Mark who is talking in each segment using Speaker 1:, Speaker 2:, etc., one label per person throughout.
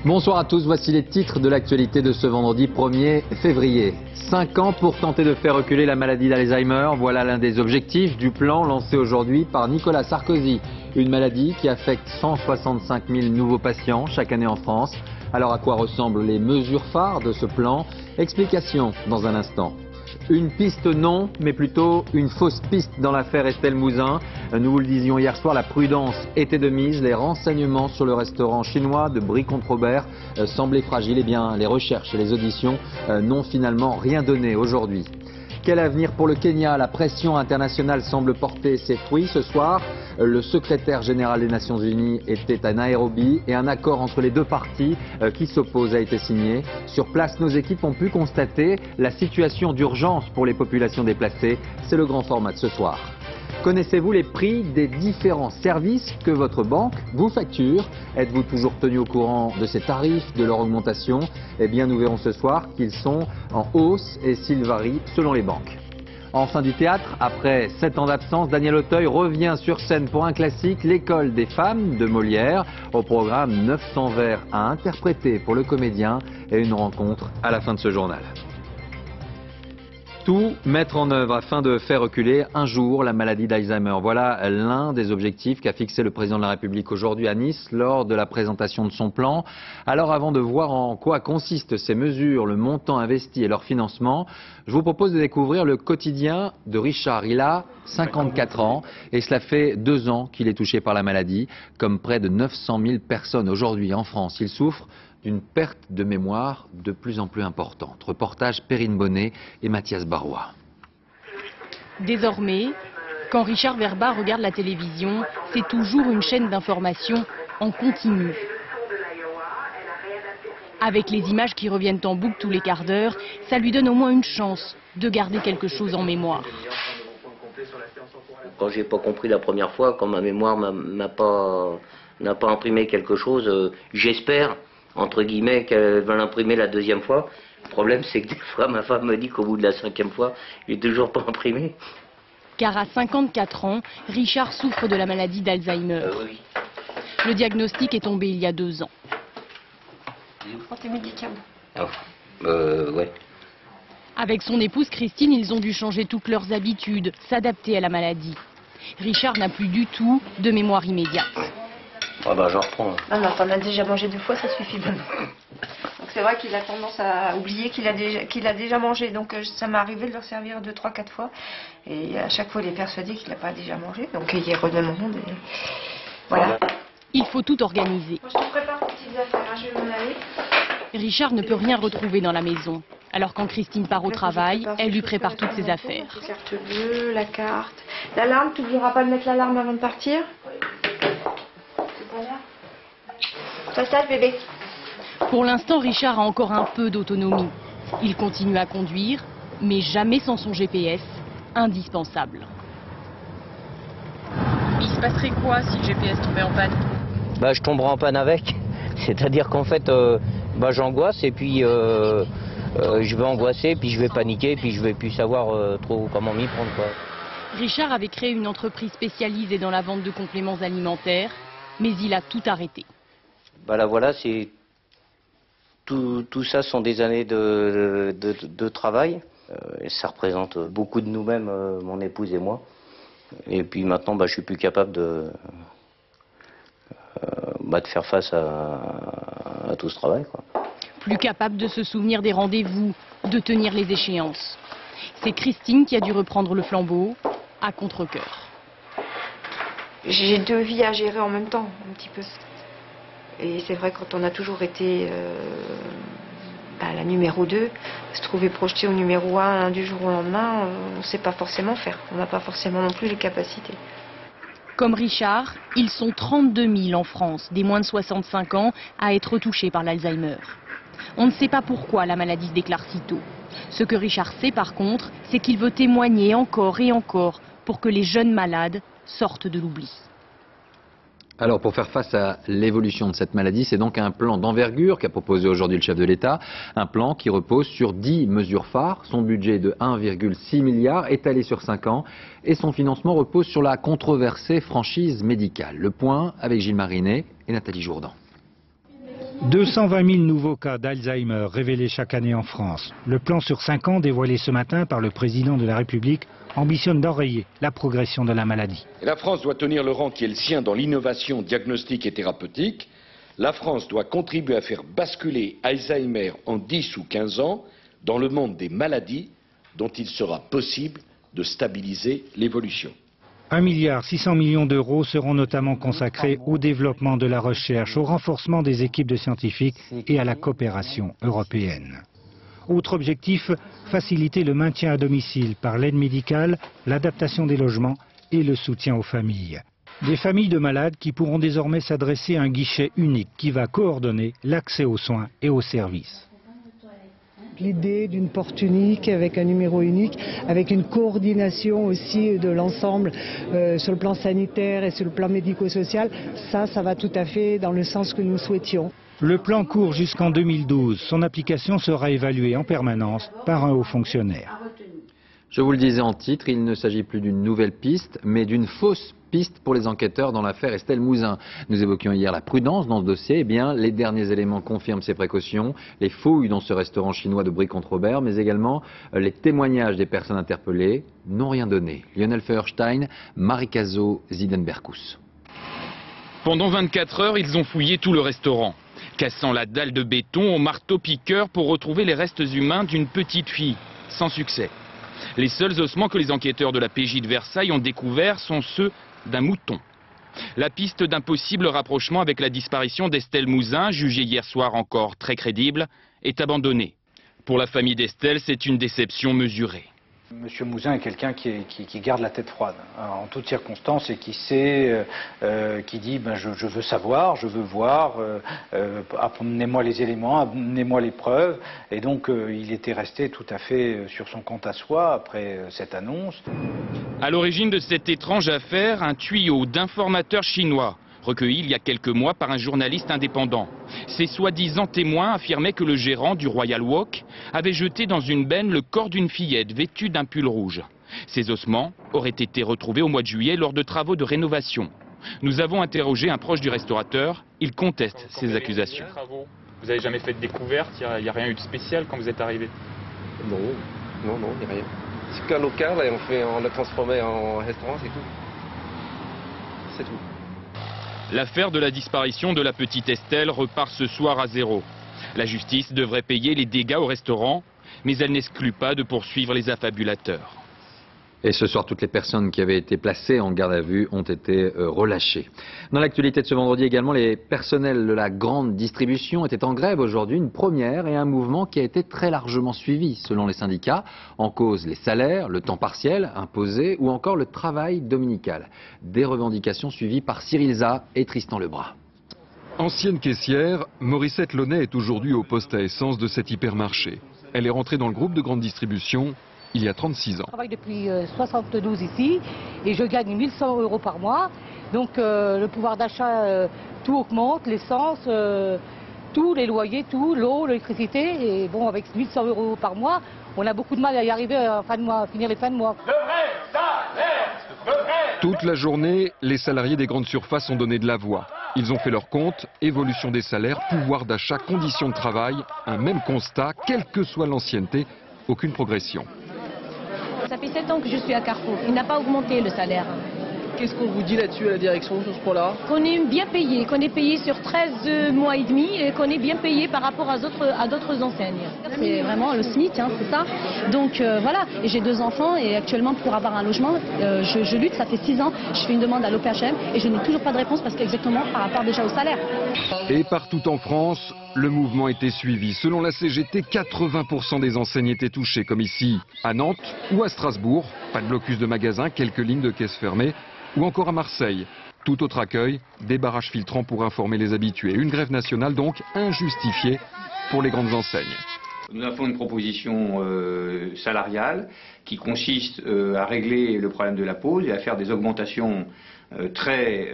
Speaker 1: Bonsoir à tous, voici les titres de l'actualité de ce vendredi 1er février. 5 ans pour tenter de faire reculer la maladie d'Alzheimer, voilà l'un des objectifs du plan lancé aujourd'hui par Nicolas Sarkozy. Une maladie qui affecte 165 000 nouveaux patients chaque année en France. Alors à quoi ressemblent les mesures phares de ce plan? Explication dans un instant. Une piste non, mais plutôt une fausse piste dans l'affaire Estelle Mouzin. Nous vous le disions hier soir, la prudence était de mise. Les renseignements sur le restaurant chinois de Brie-Comte-Robert semblaient fragiles. Eh bien, les recherches et les auditions n'ont finalement rien donné aujourd'hui. Quel avenir pour le Kenya? La pression internationale semble porter ses fruits ce soir. Le secrétaire général des Nations Unies était à Nairobi et un accord entre les deux parties qui s'opposent a été signé. Sur place, nos équipes ont pu constater la situation d'urgence pour les populations déplacées. C'est le grand format de ce soir. Connaissez-vous les prix des différents services que votre banque vous facture? Êtes-vous toujours tenu au courant de ces tarifs, de leur augmentation? Eh bien, nous verrons ce soir qu'ils sont en hausse et s'ils varient selon les banques. En fin du théâtre, après 7 ans d'absence, Daniel Auteuil revient sur scène pour un classique, L'école des femmes de Molière. Au programme 900 vers à interpréter pour le comédien et une rencontre à la fin de ce journal. Tout mettre en œuvre afin de faire reculer un jour la maladie d'Alzheimer. Voilà l'un des objectifs qu'a fixé le président de la République aujourd'hui à Nice lors de la présentation de son plan. Alors avant de voir en quoi consistent ces mesures, le montant investi et leur financement, je vous propose de découvrir le quotidien de Richard. Il a 54 ans et cela fait 2 ans qu'il est touché par la maladie, comme près de 900 000 personnes aujourd'hui en France. Il souffre d'une perte de mémoire de plus en plus importante. Reportage Perrine Bonnet et Mathias Barrois.
Speaker 2: Désormais, quand Richard Verba regarde la télévision, c'est toujours une chaîne d'information en continu. Avec les images qui reviennent en boucle tous les quarts d'heure, ça lui donne au moins une chance de garder quelque chose en mémoire.
Speaker 3: Quand j'ai pas compris la première fois, quand ma mémoire n'a pas imprimé quelque chose, j'espère entre guillemets qu'elle va l'imprimer la 2e fois. Le problème, c'est que des fois, ma femme me dit qu'au bout de la 5e fois, il n'est toujours pas imprimé.
Speaker 2: Car à 54 ans, Richard souffre de la maladie d'Alzheimer.
Speaker 3: Oui.
Speaker 2: Le diagnostic est tombé il y a 2 ans.
Speaker 4: Santé médicale.
Speaker 3: Ouais.
Speaker 2: Avec son épouse Christine, ils ont dû changer toutes leurs habitudes, s'adapter à la maladie. Richard n'a plus du tout de mémoire immédiate.
Speaker 3: Ah bah j'en reprends.
Speaker 4: Ah non, t'en as déjà mangé 2 fois, ça suffit maintenant. Donc c'est vrai qu'il a tendance à oublier qu'il a déjà mangé. Donc ça m'est arrivé de leur servir 2, 3, 4 fois. Et à chaque fois, il est persuadé qu'il n'a pas déjà mangé. Donc il redemande. Et voilà.
Speaker 2: Il faut tout organiser.
Speaker 4: Moi, je te prépare tes petites affaires, hein, je vais m'en aller.
Speaker 2: Richard ne peut rien retrouver dans la maison. Alors quand Christine part au travail, elle lui prépare toutes ses affaires.
Speaker 4: La carte bleue, la carte. L'alarme, tu n'oublieras pas de mettre l'alarme avant de partir? Passage, bébé.
Speaker 2: Pour l'instant, Richard a encore un peu d'autonomie. Il continue à conduire, mais jamais sans son GPS, indispensable. Il se passerait quoi si le GPS tombait en panne?
Speaker 3: Bah je tomberai en panne avec. C'est-à-dire qu'en fait, j'angoisse et puis je vais angoisser, puis je vais paniquer, puis je vais plus savoir trop comment m'y prendre, quoi.
Speaker 2: Richard avait créé une entreprise spécialisée dans la vente de compléments alimentaires, mais il a tout arrêté.
Speaker 3: Bah là voilà, c'est tout ça sont des années de travail. Et ça représente beaucoup de nous-mêmes, mon épouse et moi. Et puis maintenant, je suis plus capable de faire face à tout ce travail, quoi.
Speaker 2: Plus capable de se souvenir des rendez-vous, de tenir les échéances. C'est Christine qui a dû reprendre le flambeau à contre-cœur.
Speaker 4: J'ai 2 vies à gérer en même temps, un petit peu. Et c'est vrai, quand on a toujours été la numéro 2, se trouver projeté au numéro 1 du jour au lendemain, on ne sait pas forcément faire. On n'a pas forcément non plus les capacités.
Speaker 2: Comme Richard, ils sont 32 000 en France, des moins de 65 ans, à être touchés par l'Alzheimer. On ne sait pas pourquoi la maladie se déclare si tôt. Ce que Richard sait par contre, c'est qu'il veut témoigner encore et encore pour que les jeunes malades sortent de l'oubli.
Speaker 1: Alors pour faire face à l'évolution de cette maladie, c'est donc un plan d'envergure qu'a proposé aujourd'hui le chef de l'État. Un plan qui repose sur 10 mesures phares. Son budget de 1,6 milliard étalé sur 5 ans. Et son financement repose sur la controversée franchise médicale. Le point avec Gilles Marinet et Nathalie Jourdan.
Speaker 5: 220 000 nouveaux cas d'Alzheimer révélés chaque année en France. Le plan sur 5 ans dévoilé ce matin par le président de la République ambitionne d'enrayer la progression de la maladie.
Speaker 6: La France doit tenir le rang qui est le sien dans l'innovation diagnostique et thérapeutique. La France doit contribuer à faire basculer Alzheimer en 10 ou 15 ans dans le monde des maladies dont il sera possible de stabiliser l'évolution.
Speaker 5: 1,6 milliard d'euros seront notamment consacrés au développement de la recherche, au renforcement des équipes de scientifiques et à la coopération européenne. Autre objectif, faciliter le maintien à domicile par l'aide médicale, l'adaptation des logements et le soutien aux familles. Des familles de malades qui pourront désormais s'adresser à un guichet unique qui va coordonner l'accès aux soins et aux services.
Speaker 7: L'idée d'une porte unique avec un numéro unique, avec une coordination aussi de l'ensemble sur le plan sanitaire et sur le plan médico-social, ça va tout à fait dans le sens que nous souhaitions.
Speaker 5: Le plan court jusqu'en 2012. Son application sera évaluée en permanence par un haut fonctionnaire.
Speaker 1: Je vous le disais en titre, il ne s'agit plus d'une nouvelle piste, mais d'une fausse piste pour les enquêteurs dans l'affaire Estelle Mouzin. Nous évoquions hier la prudence dans ce dossier. Eh bien, les derniers éléments confirment ces précautions. Les fouilles dans ce restaurant chinois de Brie-contre-Robert, mais également les témoignages des personnes interpellées n'ont rien donné. Lionel Feuerstein, Marie Cazot, Zidenberkus.
Speaker 8: Pendant 24 heures, ils ont fouillé tout le restaurant, cassant la dalle de béton au marteau-piqueur pour retrouver les restes humains d'une petite fille, sans succès. Les seuls ossements que les enquêteurs de la PJ de Versailles ont découverts sont ceux d'un mouton. La piste d'un possible rapprochement avec la disparition d'Estelle Mouzin, jugée hier soir encore très crédible, est abandonnée. Pour la famille d'Estelle, c'est une déception mesurée.
Speaker 9: Monsieur Mouzin est quelqu'un qui garde la tête froide en toutes circonstances et qui sait, qui dit je veux savoir, je veux voir, amenez-moi les éléments, amenez-moi les preuves. Et donc il était resté tout à fait sur son compte à soi après cette annonce.
Speaker 8: À l'origine de cette étrange affaire, un tuyau d'informateurs chinois recueilli il y a quelques mois par un journaliste indépendant. Ces soi-disant témoins affirmaient que le gérant du Royal Walk avait jeté dans une benne le corps d'une fillette vêtue d'un pull rouge. Ces ossements auraient été retrouvés au mois de juillet lors de travaux de rénovation. Nous avons interrogé un proche du restaurateur. Il conteste ces accusations.
Speaker 10: Vous n'avez jamais fait de découverte? Il n'y a rien eu de spécial quand vous êtes arrivé?
Speaker 11: Non, il n'y a rien. C'est qu'un local et on l'a transformé en restaurant, c'est tout. C'est tout.
Speaker 8: L'affaire de la disparition de la petite Estelle repart ce soir à zéro. La justice devrait payer les dégâts au restaurant, mais elle n'exclut pas de poursuivre les affabulateurs.
Speaker 1: Et ce soir, toutes les personnes qui avaient été placées en garde à vue ont été relâchées. Dans l'actualité de ce vendredi également, les personnels de la grande distribution étaient en grève aujourd'hui, une première et un mouvement qui a été très largement suivi selon les syndicats. En cause les salaires, le temps partiel imposé ou encore le travail dominical. Des revendications suivies par Cyril Za et Tristan Lebras.
Speaker 12: Ancienne caissière, Morissette Launay est aujourd'hui au poste à essence de cet hypermarché. Elle est rentrée dans le groupe de grande distribution il y a 36 ans.
Speaker 13: Je travaille depuis 72 ici et je gagne 1100 € par mois. Donc le pouvoir d'achat, tout augmente, l'essence, tout, les loyers, tout, l'eau, l'électricité. Et bon, avec 1100 € par mois, on a beaucoup de mal à y arriver en fin de mois, à finir les fins de mois.
Speaker 12: Toute la journée, les salariés des grandes surfaces ont donné de la voix. Ils ont fait leur compte, évolution des salaires, pouvoir d'achat, conditions de travail, un même constat, quelle que soit l'ancienneté, aucune progression.
Speaker 14: Ça fait 7 ans que je suis à Carrefour. Il n'a pas augmenté le salaire.
Speaker 15: Qu'est-ce qu'on vous dit là-dessus à la direction sur ce point-là?
Speaker 14: Qu'on est bien payé, qu'on est payé sur 13 mois et demi et qu'on est bien payé par rapport à d'autres enseignes. C'est vraiment le SMIC, hein, c'est ça. Donc voilà, et j'ai 2 enfants et actuellement pour avoir un logement, je lutte, ça fait 6 ans, je fais une demande à l'OPHM et je n'ai toujours pas de réponse parce qu'exactement par rapport déjà au salaire.
Speaker 12: Et partout en France, le mouvement était suivi. Selon la CGT, 80% des enseignes étaient touchées, comme ici à Nantes ou à Strasbourg. Pas de blocus de magasins, quelques lignes de caisses fermées. Ou encore à Marseille. Tout autre accueil, des barrages filtrants pour informer les habitués. Une grève nationale donc injustifiée pour les grandes enseignes.
Speaker 16: Nous avons une proposition salariale qui consiste à régler le problème de la pause et à faire des augmentations très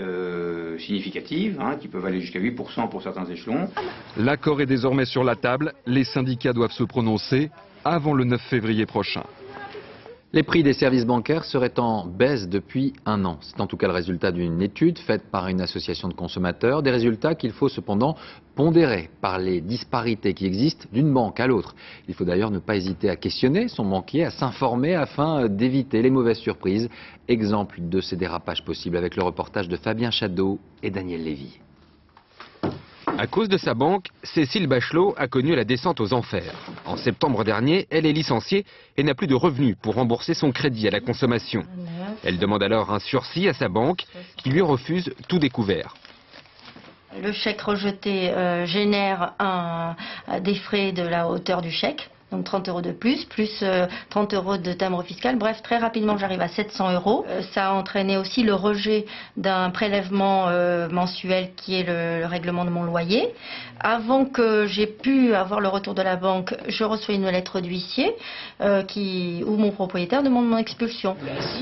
Speaker 16: significatives, qui peuvent aller jusqu'à 8% pour certains échelons.
Speaker 12: L'accord est désormais sur la table. Les syndicats doivent se prononcer avant le 9 février prochain.
Speaker 1: Les prix des services bancaires seraient en baisse depuis un an. C'est en tout cas le résultat d'une étude faite par une association de consommateurs. Des résultats qu'il faut cependant pondérer par les disparités qui existent d'une banque à l'autre. Il faut d'ailleurs ne pas hésiter à questionner son banquier, à s'informer afin d'éviter les mauvaises surprises. Exemple de ces dérapages possibles avec le reportage de Fabien Chadeau et Daniel Lévy.
Speaker 17: À cause de sa banque, Cécile Bachelot a connu la descente aux enfers. En septembre dernier, elle est licenciée et n'a plus de revenus pour rembourser son crédit à la consommation. Elle demande alors un sursis à sa banque qui lui refuse tout découvert.
Speaker 18: Le chèque rejeté génère des frais de la hauteur du chèque. Donc 30 € de plus 30 € de timbre fiscal. Bref, très rapidement, j'arrive à 700 €. Ça a entraîné aussi le rejet d'un prélèvement mensuel qui est le règlement de mon loyer. Avant que j'ai pu avoir le retour de la banque, je reçois une lettre d'huissier où mon propriétaire demande mon expulsion.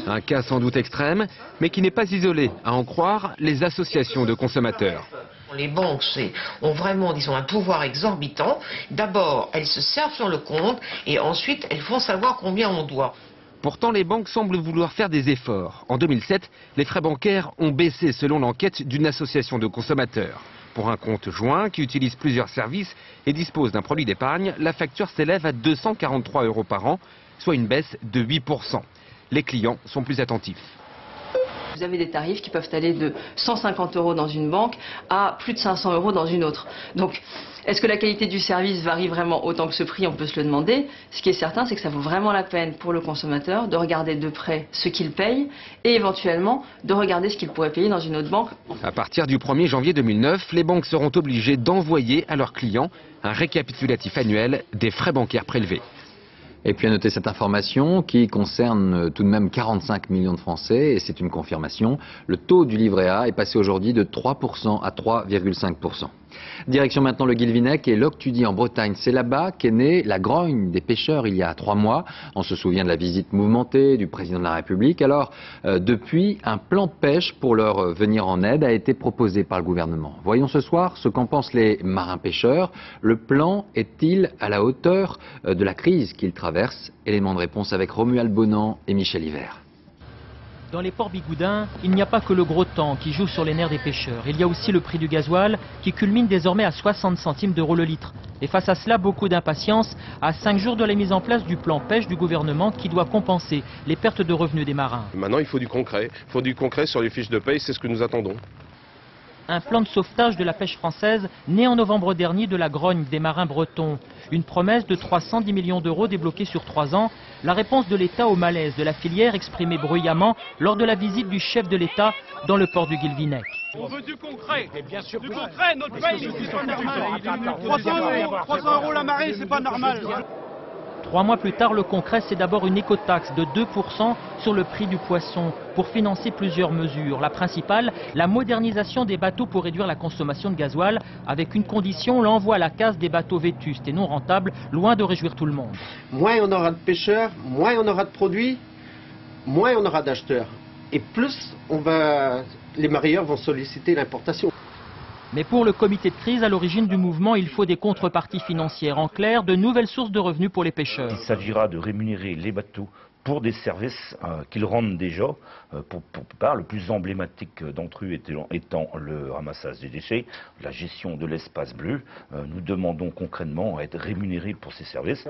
Speaker 17: Un cas sans doute extrême, mais qui n'est pas isolé, à en croire les associations de consommateurs.
Speaker 19: Les banques ont vraiment, disons, un pouvoir exorbitant. D'abord, elles se servent sur le compte et ensuite, elles font savoir combien on doit.
Speaker 17: Pourtant, les banques semblent vouloir faire des efforts. En 2007, les frais bancaires ont baissé selon l'enquête d'une association de consommateurs. Pour un compte joint qui utilise plusieurs services et dispose d'un produit d'épargne, la facture s'élève à 243 € par an, soit une baisse de 8%. Les clients sont plus attentifs.
Speaker 20: Vous avez des tarifs qui peuvent aller de 150 € dans une banque à plus de 500 € dans une autre. Donc, est-ce que la qualité du service varie vraiment autant que ce prix? On peut se le demander. Ce qui est certain, c'est que ça vaut vraiment la peine pour le consommateur de regarder de près ce qu'il paye et éventuellement de regarder ce qu'il pourrait payer dans une autre banque.
Speaker 17: À partir du 1er janvier 2009, les banques seront obligées d'envoyer à leurs clients un récapitulatif annuel des frais bancaires prélevés.
Speaker 1: Et puis à noter cette information qui concerne tout de même 45 millions de Français, et c'est une confirmation. Le taux du livret A est passé aujourd'hui de 3% à 3,5%. Direction maintenant le Guilvinec et Loctudie en Bretagne. C'est là-bas qu'est née la grogne des pêcheurs il y a 3 mois. On se souvient de la visite mouvementée du président de la République. Alors, depuis, un plan de pêche pour leur venir en aide a été proposé par le gouvernement. Voyons ce soir ce qu'en pensent les marins pêcheurs. Le plan est-il à la hauteur de la crise qu'ils traversent? Élément de réponse avec Romuald Bonan et Michel Hiver.
Speaker 21: Dans les ports bigoudins, il n'y a pas que le gros temps qui joue sur les nerfs des pêcheurs. Il y a aussi le prix du gasoil qui culmine désormais à 60 centimes d'euros le litre. Et face à cela, beaucoup d'impatience à 5 jours de la mise en place du plan pêche du gouvernement qui doit compenser les pertes de revenus des marins.
Speaker 11: Maintenant, il faut du concret. Il faut du concret sur les fiches de paye, c'est ce que nous attendons.
Speaker 21: Un plan de sauvetage de la pêche française né en novembre dernier de la grogne des marins bretons. Une promesse de 310 millions d'euros débloqués sur 3 ans. La réponse de l'État au malaise de la filière exprimée bruyamment lors de la visite du chef de l'État dans le port du Guilvinec.
Speaker 22: On veut du concret. Bien sûr du concret, notre pays, c'est pas normal. 300 € la marée, c'est pas normal.
Speaker 21: 3 mois plus tard, le concret, c'est d'abord une écotaxe de 2% sur le prix du poisson pour financer plusieurs mesures. La principale, la modernisation des bateaux pour réduire la consommation de gasoil, avec une condition, l'envoi à la casse des bateaux vétustes et non rentables, loin de réjouir tout le monde.
Speaker 23: Moins on aura de pêcheurs, moins on aura de produits, moins on aura d'acheteurs. Et plus les mareyeurs vont solliciter l'importation.
Speaker 21: Mais pour le comité de crise à l'origine du mouvement, il faut des contreparties financières. En clair, de nouvelles sources de revenus pour les pêcheurs.
Speaker 24: Il s'agira de rémunérer les bateaux pour des services qu'ils rendent déjà, le plus emblématique d'entre eux étant le ramassage des déchets, la gestion de l'espace bleu. Nous demandons concrètement à être rémunérés pour ces services.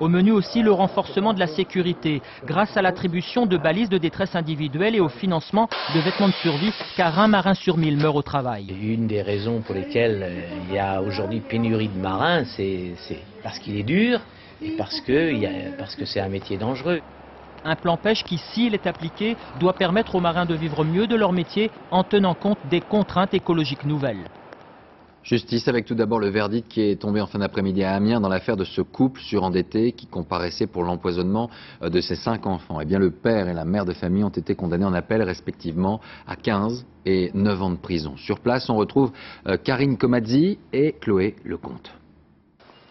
Speaker 21: Au menu aussi le renforcement de la sécurité, grâce à l'attribution de balises de détresse individuelles et au financement de vêtements de survie, car un marin sur 1000 meurt au travail.
Speaker 25: Une des raisons pour lesquelles il y a aujourd'hui pénurie de marins, c'est parce qu'il est dur et parce que c'est un métier dangereux.
Speaker 21: Un plan pêche qui, s'il est appliqué, doit permettre aux marins de vivre mieux de leur métier en tenant compte des contraintes écologiques nouvelles.
Speaker 1: Justice avec tout d'abord le verdict qui est tombé en fin d'après-midi à Amiens dans l'affaire de ce couple surendetté qui comparaissait pour l'empoisonnement de ses 5 enfants. Eh bien, le père et la mère de famille ont été condamnés en appel respectivement à 15 et 9 ans de prison. Sur place, on retrouve Karine Komadzi et Chloé Lecomte.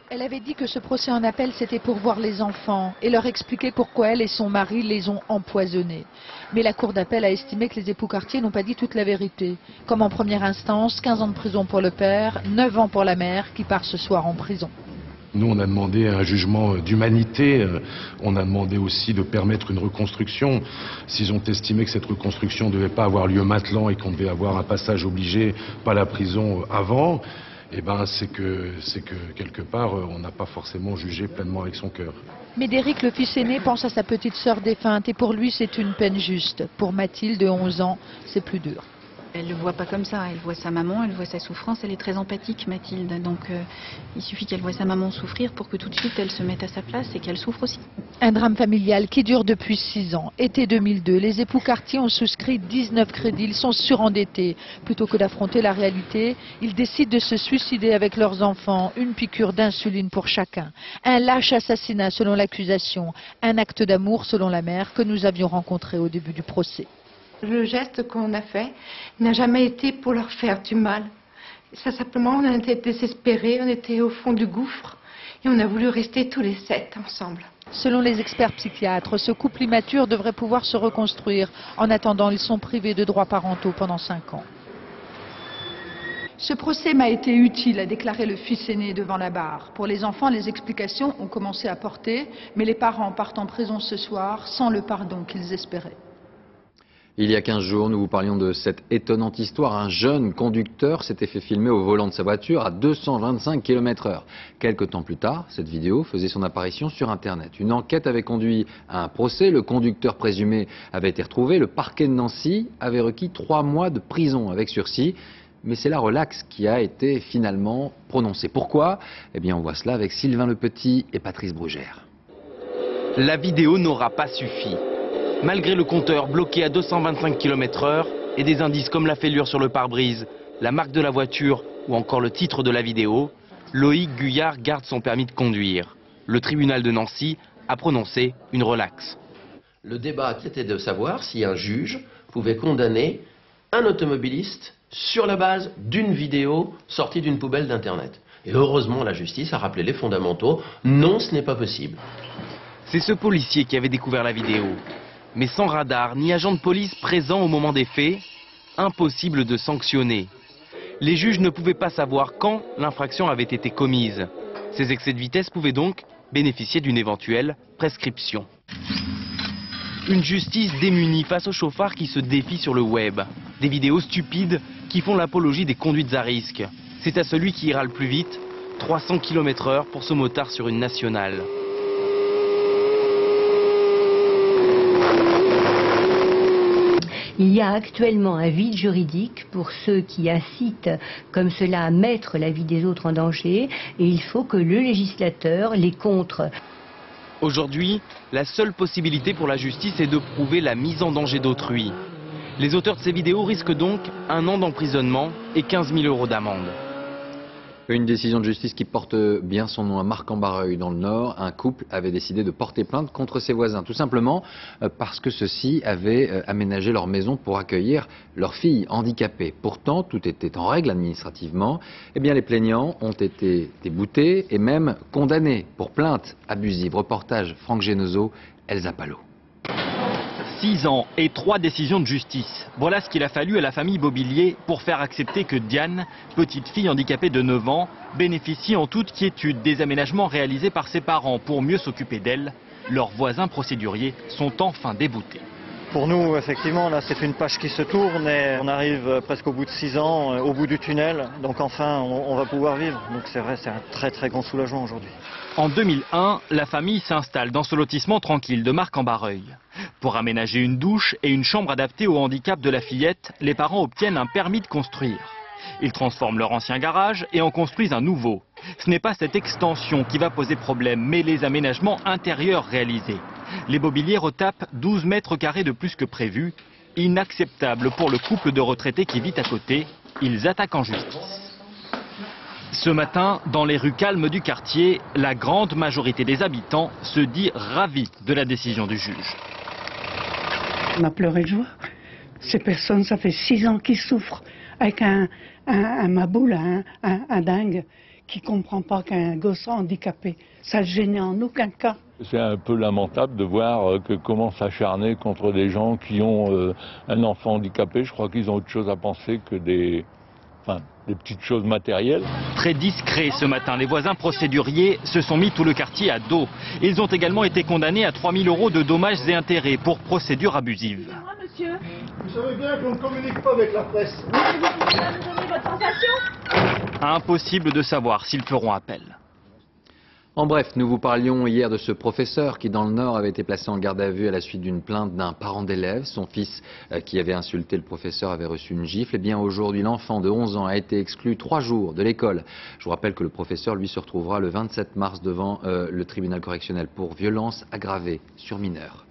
Speaker 26: Elle avait dit que ce procès en appel, c'était pour voir les enfants et leur expliquer pourquoi elle et son mari les ont empoisonnés. Mais la cour d'appel a estimé que les époux Cartier n'ont pas dit toute la vérité. Comme en première instance, 15 ans de prison pour le père, 9 ans pour la mère qui part ce soir en prison.
Speaker 2: Nous, on a demandé un jugement d'humanité, on a demandé aussi de permettre une reconstruction. S'ils ont estimé que cette reconstruction ne devait pas avoir lieu maintenant et qu'on devait avoir un passage obligé, pas la prison avant, eh ben, c'est que quelque part, on n'a pas forcément jugé pleinement avec son cœur.
Speaker 26: Médéric, le fils aîné, pense à sa petite sœur défunte et pour lui, c'est une peine juste. Pour Mathilde, de 11 ans, c'est plus dur.
Speaker 3: Elle ne le voit pas comme ça, elle voit sa maman, elle voit sa souffrance, elle est très empathique, Mathilde. Donc il suffit qu'elle voit sa maman souffrir pour que tout de suite elle se mette à sa place et qu'elle souffre aussi.
Speaker 26: Un drame familial qui dure depuis 6 ans. Été 2002, les époux Cartier ont souscrit 19 crédits, ils sont surendettés. Plutôt que d'affronter la réalité, ils décident de se suicider avec leurs enfants, une piqûre d'insuline pour chacun. Un lâche assassinat selon l'accusation, un acte d'amour selon la mère que nous avions rencontré au début du procès.
Speaker 4: Le geste qu'on a fait n'a jamais été pour leur faire du mal. Ça simplement, on a été désespérés, on était au fond du gouffre et on a voulu rester tous les 7 ensemble.
Speaker 26: Selon les experts psychiatres, ce couple immature devrait pouvoir se reconstruire. En attendant, ils sont privés de droits parentaux pendant 5 ans. Ce procès m'a été utile, a déclaré le fils aîné devant la barre. Pour les enfants, les explications ont commencé à porter, mais les parents partent en prison ce soir sans le pardon qu'ils espéraient.
Speaker 1: Il y a 15 jours, nous vous parlions de cette étonnante histoire. Un jeune conducteur s'était fait filmer au volant de sa voiture à 225 km/h. Quelques temps plus tard, cette vidéo faisait son apparition sur Internet. Une enquête avait conduit à un procès. Le conducteur présumé avait été retrouvé. Le parquet de Nancy avait requis 3 mois de prison avec sursis. Mais c'est la relaxe qui a été finalement prononcée. Pourquoi? Eh bien, on voit cela avec Sylvain Lepetit et Patrice Brugère.
Speaker 5: La vidéo n'aura pas suffi. Malgré le compteur bloqué à 225 km/h et des indices comme la fêlure sur le pare-brise, la marque de la voiture ou encore le titre de la vidéo, Loïc Guyard garde son permis de conduire. Le tribunal de Nancy a prononcé une relaxe.
Speaker 6: Le débat était de savoir si un juge pouvait condamner un automobiliste sur la base d'une vidéo sortie d'une poubelle d'Internet. Et heureusement, la justice a rappelé les fondamentaux. Non, ce n'est pas possible.
Speaker 5: C'est ce policier qui avait découvert la vidéo. Mais sans radar ni agent de police présent au moment des faits, impossible de sanctionner. Les juges ne pouvaient pas savoir quand l'infraction avait été commise. Ces excès de vitesse pouvaient donc bénéficier d'une éventuelle prescription. Une justice démunie face aux chauffards qui se défient sur le web. Des vidéos stupides qui font l'apologie des conduites à risque. C'est à celui qui ira le plus vite, 300 km/h pour ce motard sur une nationale.
Speaker 7: Il y a actuellement un vide juridique pour ceux qui incitent comme cela à mettre la vie des autres en danger et il faut que le législateur les contre.
Speaker 5: Aujourd'hui, la seule possibilité pour la justice est de prouver la mise en danger d'autrui. Les auteurs de ces vidéos risquent donc 1 an d'emprisonnement et 15 000 € d'amende.
Speaker 1: Une décision de justice qui porte bien son nom à Marcq-en-Barœul dans le Nord. Un couple avait décidé de porter plainte contre ses voisins, tout simplement parce que ceux-ci avaient aménagé leur maison pour accueillir leur fille handicapée. Pourtant, tout était en règle administrativement. Eh bien, les plaignants ont été déboutés et même condamnés pour plainte abusive. Reportage Franck Genozo, Elsa Palot.
Speaker 21: 6 ans et 3 décisions de justice. Voilà ce qu'il a fallu à la famille Bobillier pour faire accepter que Diane, petite fille handicapée de 9 ans, bénéficie en toute quiétude des aménagements réalisés par ses parents pour mieux s'occuper d'elle. Leurs voisins procéduriers sont enfin déboutés.
Speaker 27: Pour nous, effectivement, là, c'est une page qui se tourne et on arrive presque au bout de 6 ans, au bout du tunnel. Donc enfin, on va pouvoir vivre. Donc c'est vrai, c'est un très très grand soulagement aujourd'hui.
Speaker 21: En 2001, la famille s'installe dans ce lotissement tranquille de Marcq-en-Barœul. Pour aménager une douche et une chambre adaptée au handicap de la fillette, les parents obtiennent un permis de construire. Ils transforment leur ancien garage et en construisent un nouveau. Ce n'est pas cette extension qui va poser problème, mais les aménagements intérieurs réalisés. Les Bobillier retapent 12 mètres carrés de plus que prévu. Inacceptable pour le couple de retraités qui vit à côté. Ils attaquent en justice. Ce matin, dans les rues calmes du quartier, la grande majorité des habitants se dit ravie de la décision du juge.
Speaker 28: On a pleuré de joie. Ces personnes, ça fait 6 ans qu'ils souffrent avec un maboule, un dingue, qui ne comprend pas qu'un gosse handicapé. Ça ne gênait en aucun cas.
Speaker 29: C'est un peu lamentable de voir que comment s'acharner contre des gens qui ont un enfant handicapé. Je crois qu'ils ont autre chose à penser que des enfin des petites choses matérielles.
Speaker 21: Très discret ce matin, les voisins procéduriers se sont mis tout le quartier à dos. Ils ont également été condamnés à 3 000 € de dommages et intérêts pour procédure abusive.
Speaker 8: Monsieur, vous savez bien qu'on ne communique pas avec la presse. Vous pouvez nous donner votre sensation ?
Speaker 21: Impossible de savoir s'ils feront appel.
Speaker 1: En bref, nous vous parlions hier de ce professeur qui, dans le Nord, avait été placé en garde à vue à la suite d'une plainte d'un parent d'élève. Son fils, qui avait insulté le professeur, avait reçu une gifle. Et bien aujourd'hui, l'enfant de 11 ans a été exclu 3 jours de l'école. Je vous rappelle que le professeur, lui, se retrouvera le 27 mars devant le tribunal correctionnel pour violence aggravée sur mineur.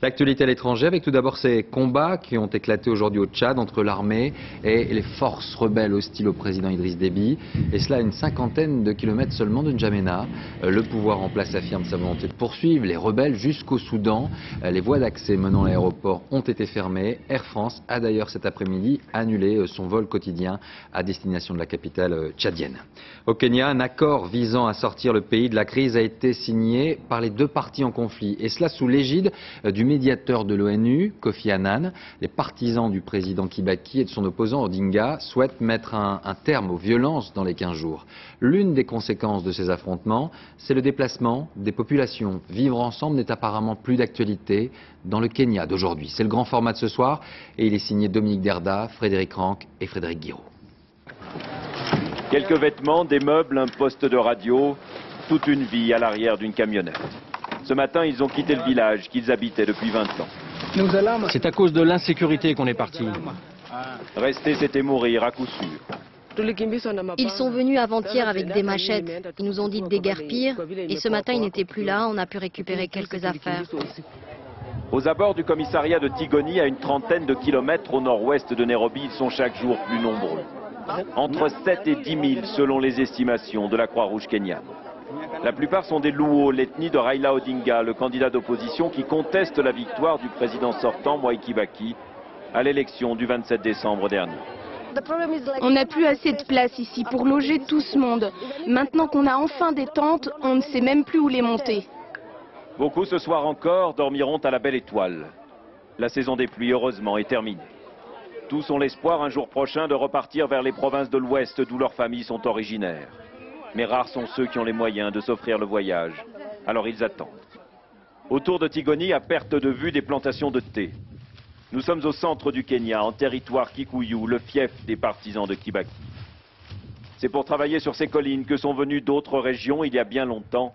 Speaker 1: L'actualité à l'étranger avec tout d'abord ces combats qui ont éclaté aujourd'hui au Tchad entre l'armée et les forces rebelles hostiles au président Idriss Déby. Et cela à une 50aine de kilomètres seulement de N'Djamena. Le pouvoir en place affirme sa volonté de poursuivre les rebelles jusqu'au Soudan. Les voies d'accès menant à l'aéroport ont été fermées. Air France a d'ailleurs cet après-midi annulé son vol quotidien à destination de la capitale tchadienne. Au Kenya, un accord visant à sortir le pays de la crise a été signé par les deux parties en conflit. Et cela sous l'égide du médiateur de l'ONU, Kofi Annan. Les partisans du président Kibaki et de son opposant Odinga souhaitent mettre un terme aux violences dans les 15 jours. L'une des conséquences de ces affrontements, c'est le déplacement des populations. Vivre ensemble n'est apparemment plus d'actualité dans le Kenya d'aujourd'hui. C'est le grand format de ce soir et il est signé Dominique Derda, Frédéric Ranck et Frédéric Guiraud.
Speaker 9: Quelques vêtements, des meubles, un poste de radio, toute une vie à l'arrière d'une camionnette. Ce matin, ils ont quitté le village qu'ils habitaient depuis 20 ans.
Speaker 10: C'est à cause de l'insécurité qu'on est parti.
Speaker 9: Rester, c'était mourir à coup sûr.
Speaker 12: Ils sont venus avant-hier avec des machettes. Ils nous ont dit de déguerpir. Et ce matin, ils n'étaient plus là. On a pu récupérer quelques affaires.
Speaker 9: Aux abords du commissariat de Tigoni, à une trentaine de kilomètres au nord-ouest de Nairobi, ils sont chaque jour plus nombreux. Entre 7 et 10 000 selon les estimations de la Croix-Rouge kenyane. La plupart sont des Luo, l'ethnie de Raila Odinga, le candidat d'opposition qui conteste la victoire du président sortant, Mwai Kibaki, à l'élection du 27 décembre dernier.
Speaker 13: On n'a plus assez de place ici pour loger tout ce monde. Maintenant qu'on a enfin des tentes, on ne sait même plus où les monter.
Speaker 9: Beaucoup ce soir encore dormiront à la Belle Étoile. La saison des pluies, heureusement, est terminée. Tous ont l'espoir un jour prochain de repartir vers les provinces de l'Ouest d'où leurs familles sont originaires. Mais rares sont ceux qui ont les moyens de s'offrir le voyage. Alors ils attendent. Autour de Tigoni, à perte de vue, des plantations de thé. Nous sommes au centre du Kenya, en territoire Kikuyu, le fief des partisans de Kibaki. C'est pour travailler sur ces collines que sont venus d'autres régions il y a bien longtemps,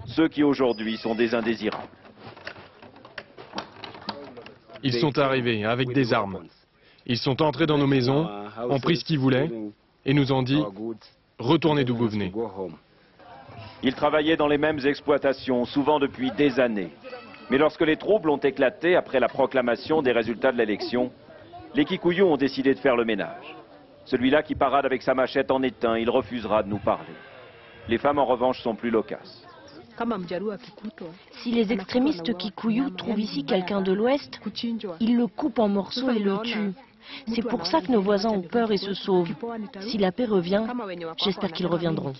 Speaker 9: ceux qui aujourd'hui sont des indésirables.
Speaker 14: Ils sont arrivés avec des armes. Ils sont entrés dans nos maisons, ont pris ce qu'ils voulaient et nous ont dit « Retournez d'où vous venez ».
Speaker 9: Ils travaillaient dans les mêmes exploitations, souvent depuis des années. Mais lorsque les troubles ont éclaté après la proclamation des résultats de l'élection, les Kikuyu ont décidé de faire le ménage. Celui-là qui parade avec sa machette en est un, il refusera de nous parler. Les femmes en revanche sont plus loquaces.
Speaker 15: Si les extrémistes Kikuyu trouvent ici quelqu'un de l'Ouest, ils le coupent en morceaux et le tuent. C'est pour ça que nos voisins ont peur et se sauvent. Si la paix revient, j'espère qu'ils reviendront.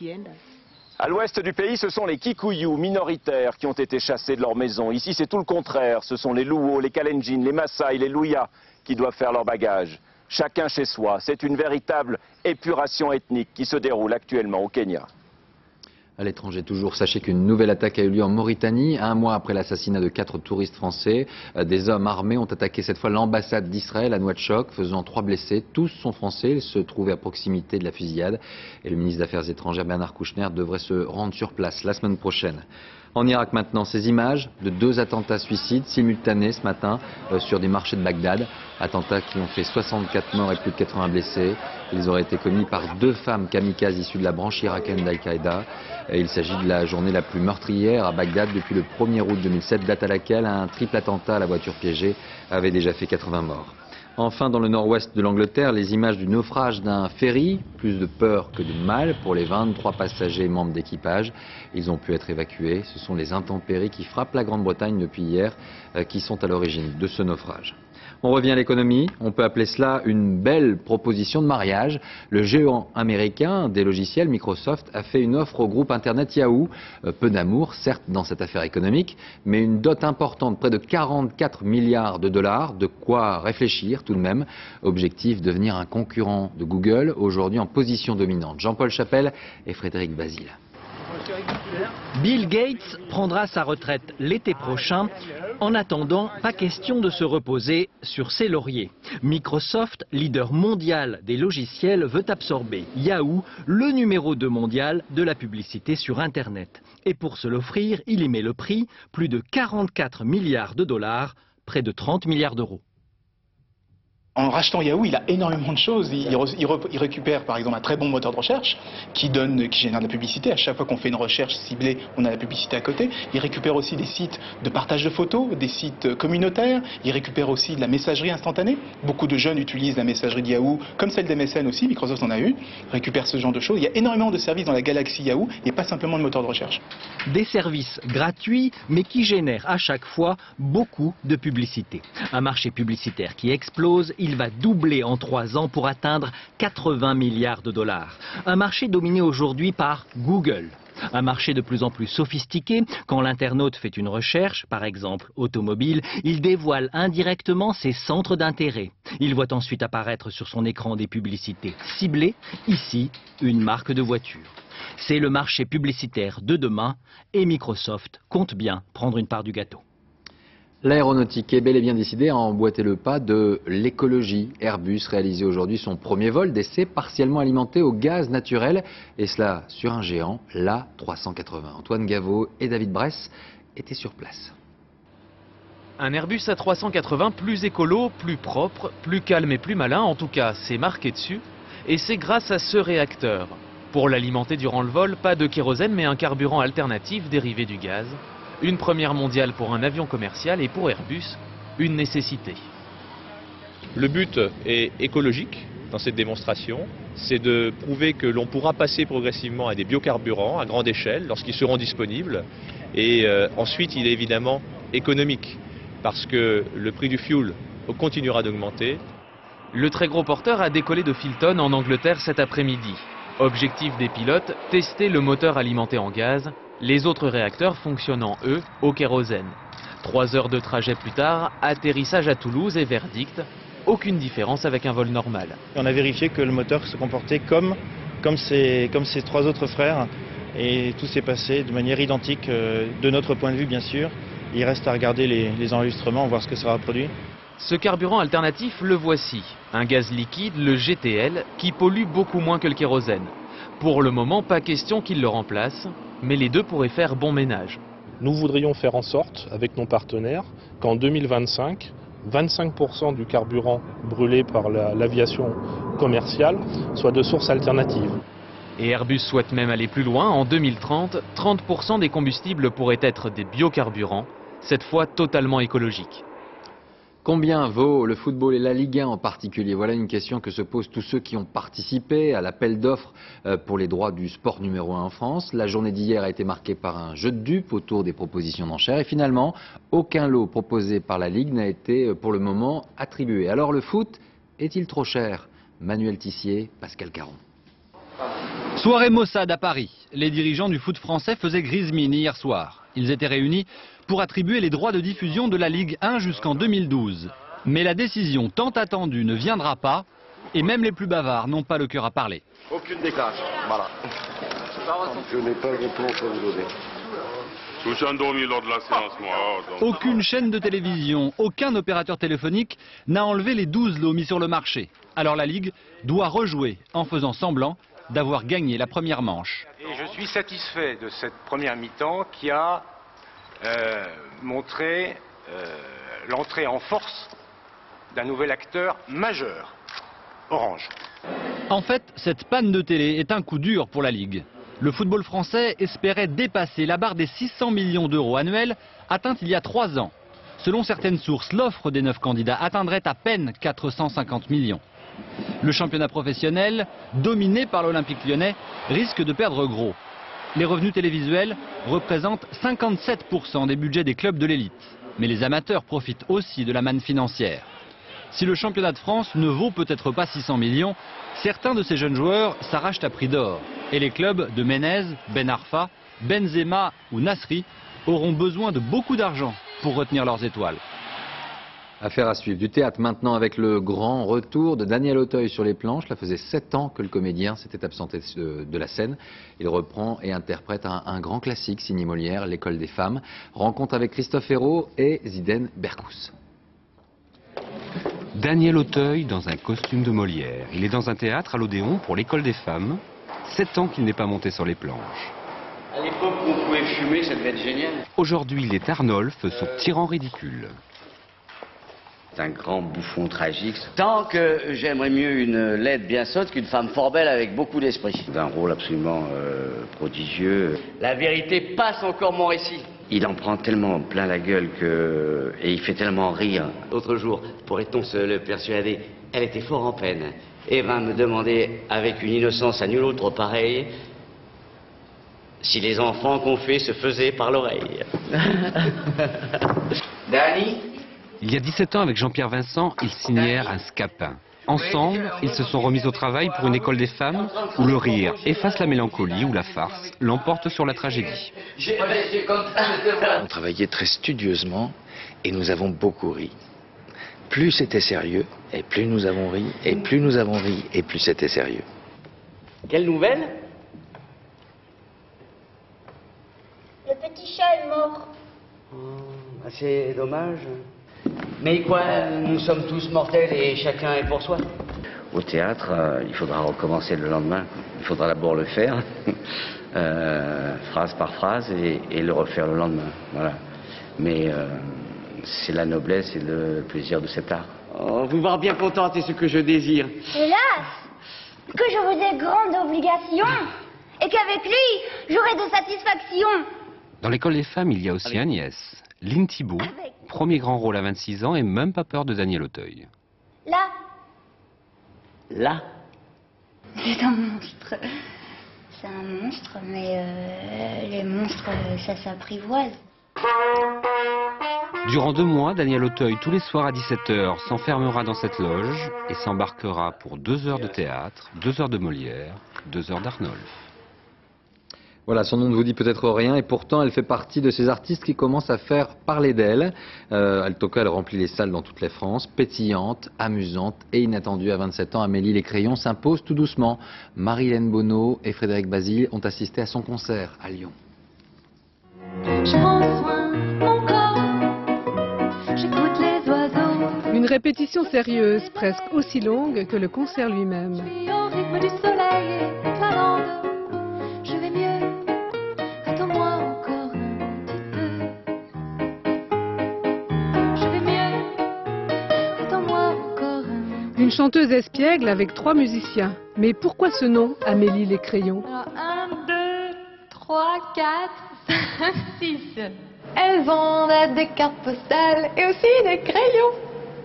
Speaker 9: À l'ouest du pays, ce sont les Kikuyu minoritaires qui ont été chassés de leur maison. Ici, c'est tout le contraire. Ce sont les Luo, les Kalenjin, les Maasai, les Luhya qui doivent faire leur bagage. Chacun chez soi. C'est une véritable épuration ethnique qui se déroule actuellement au Kenya.
Speaker 1: À l'étranger toujours, sachez qu'une nouvelle attaque a eu lieu en Mauritanie. Un mois après l'assassinat de 4 touristes français, des hommes armés ont attaqué cette fois l'ambassade d'Israël à Nouakchott, faisant 3 blessés. Tous sont français, ils se trouvaient à proximité de la fusillade. Et le ministre des Affaires étrangères Bernard Kouchner devrait se rendre sur place la semaine prochaine. En Irak maintenant, ces images de 2 attentats suicides simultanés ce matin sur des marchés de Bagdad. Attentats qui ont fait 64 morts et plus de 80 blessés. Ils auraient été commis par 2 femmes kamikazes issues de la branche irakienne d'Al-Qaïda. Il s'agit de la journée la plus meurtrière à Bagdad depuis le 1er août 2007, date à laquelle un triple attentat à la voiture piégée avait déjà fait 80 morts. Enfin, dans le nord-ouest de l'Angleterre, les images du naufrage d'un ferry, plus de peur que de mal pour les 23 passagers et membres d'équipage. Ils ont pu être évacués. Ce sont les intempéries qui frappent la Grande-Bretagne depuis hier qui sont à l'origine de ce naufrage. On revient à l'économie, on peut appeler cela une belle proposition de mariage. Le géant américain des logiciels, Microsoft, a fait une offre au groupe Internet Yahoo. Peu d'amour, certes, dans cette affaire économique, mais une dot importante, près de 44 milliards de dollars, de quoi réfléchir tout de même. Objectif, devenir un concurrent de Google, aujourd'hui en position dominante. Jean-Paul Chapelle et Frédéric Basile.
Speaker 11: Bill Gates prendra sa retraite l'été prochain. En attendant, pas question de se reposer sur ses lauriers. Microsoft, leader mondial des logiciels, veut absorber Yahoo, le numéro 2 mondial de la publicité sur Internet. Et pour se l'offrir, il y met le prix, plus de 44 milliards de dollars, près de 30 milliards d'euros.
Speaker 16: En rachetant Yahoo, il a énormément de choses. Il récupère par exemple un très bon moteur de recherche qui génère de la publicité. À chaque fois qu'on fait une recherche ciblée, on a la publicité à côté. Il récupère aussi des sites de partage de photos, des sites communautaires. Il récupère aussi de la messagerie instantanée. Beaucoup de jeunes utilisent la messagerie de Yahoo, comme celle d'MSN aussi. Microsoft en a une. Récupère ce genre de choses. Il y a énormément de services dans la galaxie Yahoo et pas simplement de moteur de recherche.
Speaker 11: Des services gratuits, mais qui génèrent à chaque fois beaucoup de publicité. Un marché publicitaire qui explose. Il va doubler en 3 ans pour atteindre 80 milliards de dollars. Un marché dominé aujourd'hui par Google. Un marché de plus en plus sophistiqué. Quand l'internaute fait une recherche, par exemple automobile, il dévoile indirectement ses centres d'intérêt. Il voit ensuite apparaître sur son écran des publicités ciblées. Ici, une marque de voiture. C'est le marché publicitaire de demain et Microsoft compte bien prendre une part du gâteau.
Speaker 1: L'aéronautique est bel et bien décidée à emboîter le pas de l'écologie. Airbus réalisait aujourd'hui son premier vol d'essai partiellement alimenté au gaz naturel, et cela sur un géant, l'A380. Antoine Gaveau et David Bress étaient sur place.
Speaker 17: Un Airbus A380 plus écolo, plus propre, plus calme et plus malin, en tout cas c'est marqué dessus, et c'est grâce à ce réacteur. Pour l'alimenter durant le vol, pas de kérosène mais un carburant alternatif dérivé du gaz. Une première mondiale pour un avion commercial et pour Airbus, une nécessité.
Speaker 18: Le but est écologique dans cette démonstration, c'est de prouver que l'on pourra passer progressivement à des biocarburants à grande échelle lorsqu'ils seront disponibles. Et ensuite, il est évidemment économique parce que le prix du fuel continuera d'augmenter.
Speaker 17: Le très gros porteur a décollé de Filton en Angleterre cet après-midi. Objectif des pilotes, tester le moteur alimenté en gaz. Les autres réacteurs fonctionnant, eux, au kérosène. 3 heures de trajet plus tard, atterrissage à Toulouse et verdict. Aucune différence avec un vol normal.
Speaker 27: On a vérifié que le moteur se comportait comme ses 3 autres frères. Et tout s'est passé de manière identique, de notre point de vue bien sûr. Il reste à regarder les enregistrements, voir ce que ça a produit.
Speaker 17: Ce carburant alternatif, le voici. Un gaz liquide, le GTL, qui pollue beaucoup moins que le kérosène. Pour le moment, pas question qu'il le remplace, mais les deux pourraient faire bon ménage.
Speaker 19: Nous voudrions faire en sorte, avec nos partenaires, qu'en 2025, 25% du carburant brûlé par l'aviation commerciale soit de source alternative.
Speaker 17: Et Airbus souhaite même aller plus loin. En 2030, 30% des combustibles pourraient être des biocarburants, cette fois totalement écologiques.
Speaker 1: Combien vaut le football et la Ligue 1 en particulier? Voilà une question que se posent tous ceux qui ont participé à l'appel d'offres pour les droits du sport numéro 1 en France. La journée d'hier a été marquée par un jeu de dupes autour des propositions d'enchères et finalement, aucun lot proposé par la Ligue n'a été pour le moment attribué. Alors le foot est-il trop cher? Manuel Tissier, Pascal Caron.
Speaker 20: Soirée Mossad à Paris. Les dirigeants du foot français faisaient grise mine hier soir. Ils étaient réunis pour attribuer les droits de diffusion de la Ligue 1 jusqu'en 2012. Mais la décision tant attendue ne viendra pas, et même les plus bavards n'ont pas le cœur à parler.
Speaker 22: Aucune déclaration, voilà. Je n'ai pas de réponse à vous donner.
Speaker 23: Je me suis endormi lors de la séance, moi.
Speaker 20: Aucune chaîne de télévision, aucun opérateur téléphonique n'a enlevé les 12 lots mis sur le marché. Alors la Ligue doit rejouer en faisant semblant d'avoir gagné la première manche.
Speaker 24: Et je suis satisfait de cette première mi-temps qui a montré l'entrée en force d'un nouvel acteur majeur, Orange.
Speaker 20: En fait, cette panne de télé est un coup dur pour la Ligue. Le football français espérait dépasser la barre des 600 millions d'euros annuels, atteinte il y a 3 ans. Selon certaines sources, l'offre des 9 candidats atteindrait à peine 450 millions. Le championnat professionnel, dominé par l'Olympique lyonnais, risque de perdre gros. Les revenus télévisuels représentent 57% des budgets des clubs de l'élite. Mais les amateurs profitent aussi de la manne financière. Si le championnat de France ne vaut peut-être pas 600 millions, certains de ces jeunes joueurs s'arrachent à prix d'or. Et les clubs de Menez, Ben Arfa, Benzema ou Nasri auront besoin de beaucoup d'argent pour retenir leurs étoiles.
Speaker 1: Affaire à suivre. Du théâtre maintenant avec le grand retour de Daniel Auteuil sur les planches. Cela faisait 7 ans que le comédien s'était absenté de la scène. Il reprend et interprète un grand classique signé Molière, L'école des femmes. Rencontre avec Christophe Hérault et Zidane Berkous.
Speaker 2: Daniel Auteuil dans un costume de Molière. Il est dans un théâtre à l'Odéon pour l'école des femmes. 7 ans qu'il n'est pas monté sur les planches.
Speaker 3: À l'époque où on pouvait fumer, ça devait être génial.
Speaker 2: Aujourd'hui, il est Arnolphe, son tyran ridicule.
Speaker 3: C'est un grand bouffon tragique. Tant que j'aimerais mieux une laide bien sotte qu'une femme fort belle avec beaucoup d'esprit. D'un rôle absolument prodigieux. La vérité passe encore mon récit. Il en prend tellement plein la gueule et il fait tellement rire. L'autre jour, pourrait-on se le persuader, elle était fort en peine. Et vint me demander, avec une innocence à nul autre pareille, si les enfants qu'on fait se faisaient par l'oreille. Dani?
Speaker 2: Il y a 17 ans, avec Jean-Pierre Vincent, ils signèrent un scapin. Ensemble, ils se sont remis au travail pour une école des femmes où le rire efface la mélancolie, où la farce l'emporte sur la tragédie.
Speaker 3: On travaillait très studieusement et nous avons beaucoup ri. Plus c'était sérieux, et plus nous avons ri, et plus nous avons ri, et plus c'était sérieux. Quelle nouvelle?
Speaker 4: Le petit chat est mort.
Speaker 3: C'est dommage. Mais quoi, nous sommes tous mortels et chacun est pour soi. Au théâtre, il faudra recommencer le lendemain. Il faudra d'abord le faire, phrase par phrase, et le refaire le lendemain. Voilà. Mais c'est la noblesse et le plaisir de cet art. Oh, vous voir bien contente est ce que je désire.
Speaker 4: Hélas, que je vous ai grande obligation, et qu'avec lui, j'aurai de satisfaction.
Speaker 2: Dans l'école des femmes, il y a aussi Agnès. Lynn Thibault, premier grand rôle à 26 ans et même pas peur de Daniel Auteuil.
Speaker 4: Là.
Speaker 3: Là?
Speaker 4: C'est un monstre. C'est un monstre, mais les monstres, ça s'apprivoise.
Speaker 2: Durant 2 mois, Daniel Auteuil, tous les soirs à 17h, s'enfermera dans cette loge et s'embarquera pour 2 heures de théâtre, 2 heures de Molière, 2 heures d'Arnolphe.
Speaker 1: Voilà, son nom ne vous dit peut-être rien et pourtant elle fait partie de ces artistes qui commencent à faire parler d'elle. Elle remplit les salles dans toute la France, pétillante, amusante et inattendue. À 27 ans, Amélie Lécrayon s'impose tout doucement. Marie-Hélène Bonneau et Frédéric Basile ont assisté à son concert à Lyon.
Speaker 5: Je prends soin de mon corps, j'écoute les oiseaux.
Speaker 6: Une répétition sérieuse, presque aussi longue que le concert lui-même.
Speaker 5: Je suis au rythme du soleil et toute la bande. Je vais mieux. Attends-moi encore un petit peu. Je vais mieux. Attends-moi encore un petit peu.
Speaker 6: Une chanteuse espiègle avec 3 musiciens. Mais pourquoi ce nom, Amélie Lécrayon?
Speaker 5: 1, 2, 3, 4, 5, 6. Elles ont des cartes postales et aussi des crayons.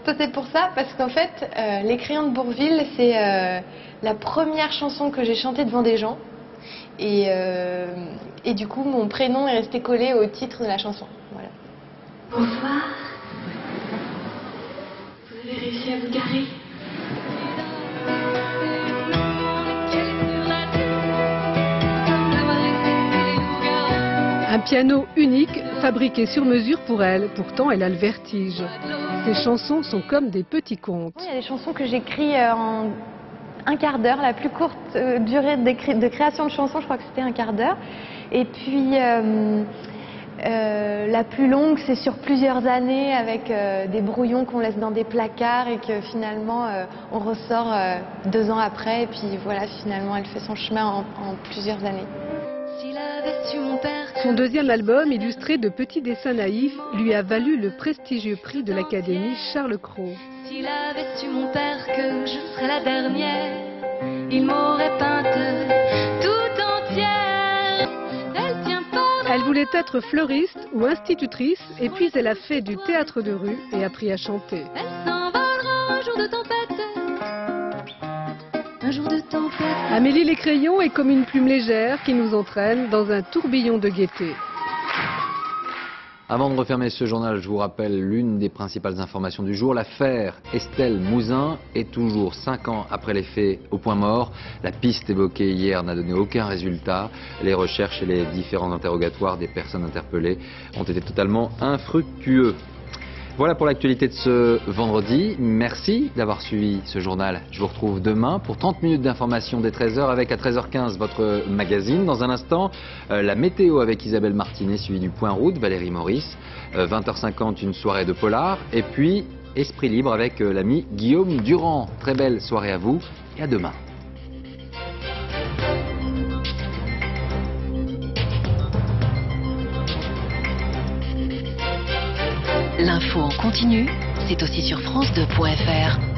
Speaker 5: C'est pour ça, parce qu'en fait, les crayons de Bourville, c'est la première chanson que j'ai chantée devant des gens. Et du coup, mon prénom est resté collé au titre de la chanson. Voilà.
Speaker 4: Bonsoir. Vous avez réussi à vous garer?
Speaker 6: Un piano unique, fabriqué sur mesure pour elle. Pourtant, elle a le vertige. Ses chansons sont comme des petits contes.
Speaker 13: Il y a des chansons que j'écris en 1 quart d'heure. La plus courte durée de création de chansons, je crois que c'était 1 quart d'heure. Et puis la plus longue, c'est sur plusieurs années avec des brouillons qu'on laisse dans des placards et que finalement on ressort 2 ans après. Et puis voilà, finalement, elle fait son chemin en plusieurs années.
Speaker 6: Son deuxième album, illustré de petits dessins naïfs, lui a valu le prestigieux prix de l'Académie Charles Cros.
Speaker 5: S'il avait su mon père que je serais la dernière, il m'aurait peinte tout entière. Elle tient fort.
Speaker 6: Elle voulait être fleuriste ou institutrice, et puis elle a fait du théâtre de rue et appris à chanter.
Speaker 5: Elle s'envolera un jour de tempête. Un jour de tempête.
Speaker 6: Amélie Lécrayon est comme une plume légère qui nous entraîne dans un tourbillon de gaieté.
Speaker 1: Avant de refermer ce journal, je vous rappelle l'une des principales informations du jour. L'affaire Estelle Mouzin est toujours 5 ans après les faits au point mort. La piste évoquée hier n'a donné aucun résultat. Les recherches et les différents interrogatoires des personnes interpellées ont été totalement infructueux. Voilà pour l'actualité de ce vendredi. Merci d'avoir suivi ce journal. Je vous retrouve demain pour 30 minutes d'information dès 13h avec à 13h15 votre magazine. Dans un instant, la météo avec Isabelle Martinet suivi du Point Route, Valérie Maurice. 20h50, une soirée de polar. Et puis, Esprit Libre avec l'ami Guillaume Durand. Très belle soirée à vous et à demain.
Speaker 7: L'info en continu, c'est aussi sur France2.fr.